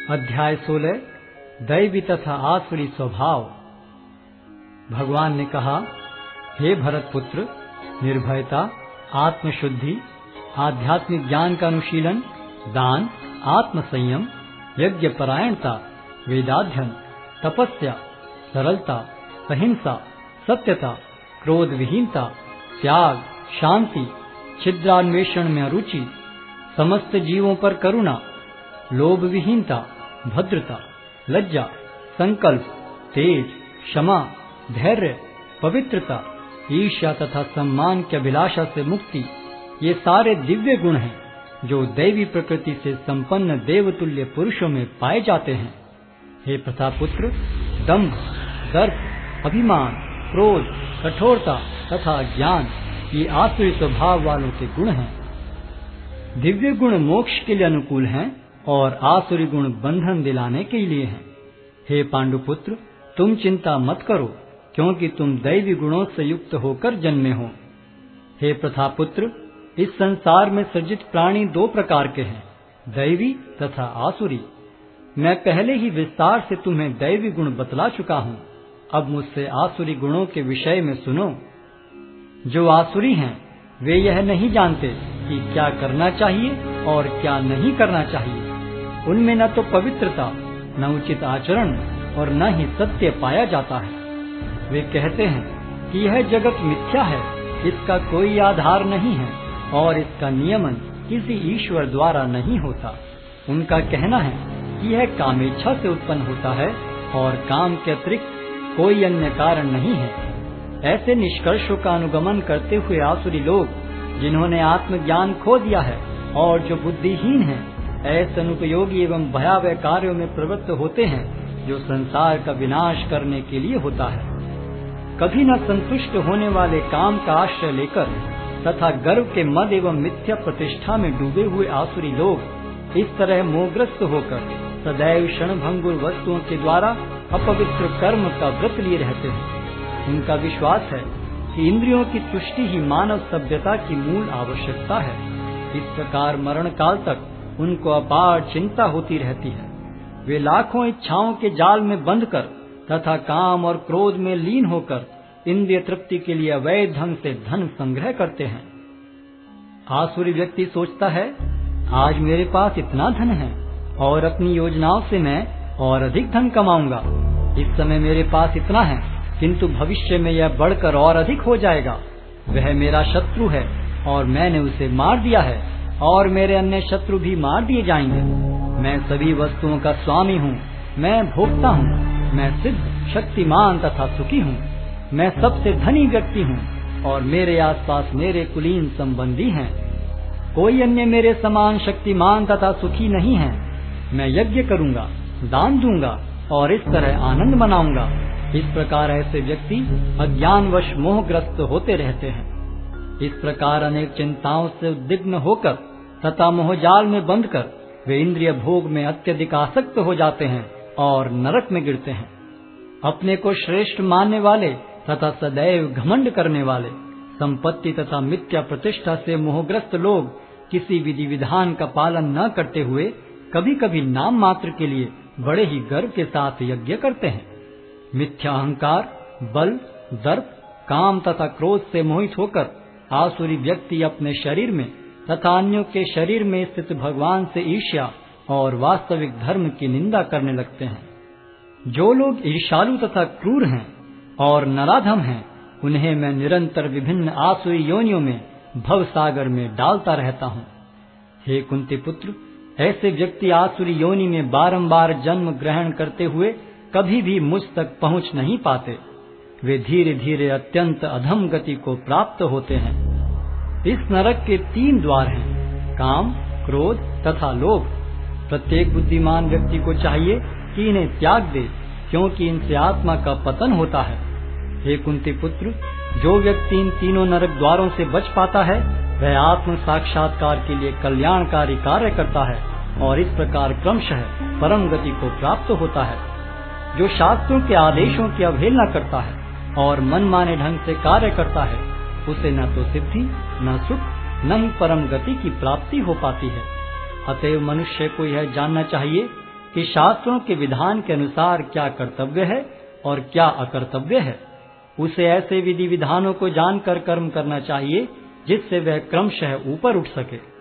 अध्याय 16 दैवी तथा आसुरी स्वभाव। भगवान ने कहा, हे भरत पुत्र, निर्भयता, आत्मशुद्धि, आध्यात्मिक ज्ञान का अनुशीलन, दान, आत्मसंयम, यज्ञ परायणता, वेदाध्ययन, तपस्या, सरलता, अहिंसा, सत्यता, क्रोध विहीनता, त्याग, शांति, छिद्रान्वेषण में अरुचि, समस्त जीवों पर करुणा, लोभ विहीनता, भद्रता, लज्जा, संकल्प, तेज, क्षमा, धैर्य, पवित्रता, ईर्ष्या तथा सम्मान की अभिलाषा से मुक्ति, ये सारे दिव्य गुण हैं जो दैवी प्रकृति से संपन्न देवतुल्य पुरुषों में पाए जाते हैं। हे प्रतापुत्र, दंभ, दर्प, अभिमान, क्रोध, कठोरता तथा ज्ञान ये आसुरी स्वभाव वालों के गुण हैं। दिव्य गुण मोक्ष के लिए अनुकूल हैं और आसुरी गुण बंधन दिलाने के लिए हैं। हे पांडुपुत्र, तुम चिंता मत करो, क्योंकि तुम दैवी गुणों से युक्त होकर जन्मे हो। हे प्रथापुत्र, इस संसार में सृजित प्राणी दो प्रकार के हैं, दैवी तथा आसुरी। मैं पहले ही विस्तार से तुम्हें दैवी गुण बतला चुका हूँ। अब मुझसे आसुरी गुणों के विषय में सुनो। जो आसुरी हैं वे यह नहीं जानते कि क्या करना चाहिए और क्या नहीं करना चाहिए। उनमें न तो पवित्रता, न उचित आचरण और न ही सत्य पाया जाता है। वे कहते हैं कि यह जगत मिथ्या है, इसका कोई आधार नहीं है और इसका नियमन किसी ईश्वर द्वारा नहीं होता। उनका कहना है कि यह कामेच्छा से उत्पन्न होता है और काम के अतिरिक्त कोई अन्य कारण नहीं है। ऐसे निष्कर्षों का अनुगमन करते हुए आसुरी लोग, जिन्होंने आत्मज्ञान खो दिया है और जो बुद्धिहीन हैं, ऐसे अनुपयोगी एवं भयावह कार्यों में प्रवृत्त होते हैं जो संसार का विनाश करने के लिए होता है। कभी न संतुष्ट होने वाले काम का आश्रय लेकर तथा गर्व के मद एवं मिथ्या प्रतिष्ठा में डूबे हुए आसुरी लोग इस तरह मोहग्रस्त होकर सदैव क्षणभंगुर वस्तुओं के द्वारा अपवित्र कर्म का व्रत लिए रहते हैं। उनका विश्वास है कि इंद्रियों की तुष्टि ही मानव सभ्यता की मूल आवश्यकता है। इस प्रकार मरण काल तक उनको अपार चिंता होती रहती है। वे लाखों इच्छाओं के जाल में बंधकर तथा काम और क्रोध में लीन होकर इंद्रिय तृप्ति के लिए अवैध ढंग से धन संग्रह करते हैं। आसुरी व्यक्ति सोचता है, आज मेरे पास इतना धन है और अपनी योजनाओं से मैं और अधिक धन कमाऊंगा। इस समय मेरे पास इतना है, किंतु भविष्य में यह बढ़कर और अधिक हो जाएगा। वह मेरा शत्रु है और मैंने उसे मार दिया है और मेरे अन्य शत्रु भी मार दिए जाएंगे। मैं सभी वस्तुओं का स्वामी हूँ, मैं भोक्ता हूँ, मैं सिद्ध, शक्तिमान तथा सुखी हूँ। मैं सबसे धनी व्यक्ति हूँ और मेरे आसपास मेरे कुलीन संबंधी हैं। कोई अन्य मेरे समान शक्तिमान तथा सुखी नहीं है। मैं यज्ञ करूँगा, दान दूंगा और इस तरह आनंद मनाऊंगा। इस प्रकार ऐसे व्यक्ति अज्ञानवश मोहग्रस्त होते रहते हैं। इस प्रकार अनेक चिंताओं से उद्विग्न होकर तथा मोहजाल में बंधकर वे इंद्रिय भोग में अत्यधिक आसक्त हो जाते हैं और नरक में गिरते हैं। अपने को श्रेष्ठ मानने वाले तथा सदैव घमंड करने वाले, संपत्ति तथा मिथ्या प्रतिष्ठा से मोहग्रस्त लोग किसी विधि विधान का पालन न करते हुए कभी कभी नाम मात्र के लिए बड़े ही गर्व के साथ यज्ञ करते हैं। मिथ्या अहंकार, बल, दर्प, काम तथा क्रोध से मोहित होकर आसुरी व्यक्ति अपने शरीर में तथा अन्यों के शरीर में स्थित भगवान से ईर्ष्या और वास्तविक धर्म की निंदा करने लगते हैं। जो लोग ईर्ष्यालु तथा क्रूर हैं और नराधम हैं, उन्हें मैं निरंतर विभिन्न आसुरी योनियों में भव सागर में डालता रहता हूँ। हे कुंती पुत्र, ऐसे व्यक्ति आसुरी योनि में बारंबार जन्म ग्रहण करते हुए कभी भी मुझ तक पहुँच नहीं पाते। वे धीरे धीरे अत्यंत अधम गति को प्राप्त होते हैं। इस नरक के 3 द्वार हैं, काम, क्रोध तथा लोभ। प्रत्येक बुद्धिमान व्यक्ति को चाहिए कि इन्हें त्याग दे, क्योंकि इनसे आत्मा का पतन होता है। हे कुंती पुत्र, जो व्यक्ति इन तीनों नरक द्वारों से बच पाता है, वह आत्म साक्षात्कार के लिए कल्याणकारी कार्य करता है और इस प्रकार क्रमशः परम गति को प्राप्त होता है। जो शास्त्रों के आदेशों की अवहेलना करता है और मनमाने ढंग से कार्य करता है, उसे न तो सिद्धि, न सुख, न ही परम गति की प्राप्ति हो पाती है। अतएव मनुष्य को यह जानना चाहिए कि शास्त्रों के विधान के अनुसार क्या कर्तव्य है और क्या अकर्तव्य है। उसे ऐसे विधि विधानों को जानकर कर्म करना चाहिए जिससे वह क्रमशः ऊपर उठ सके।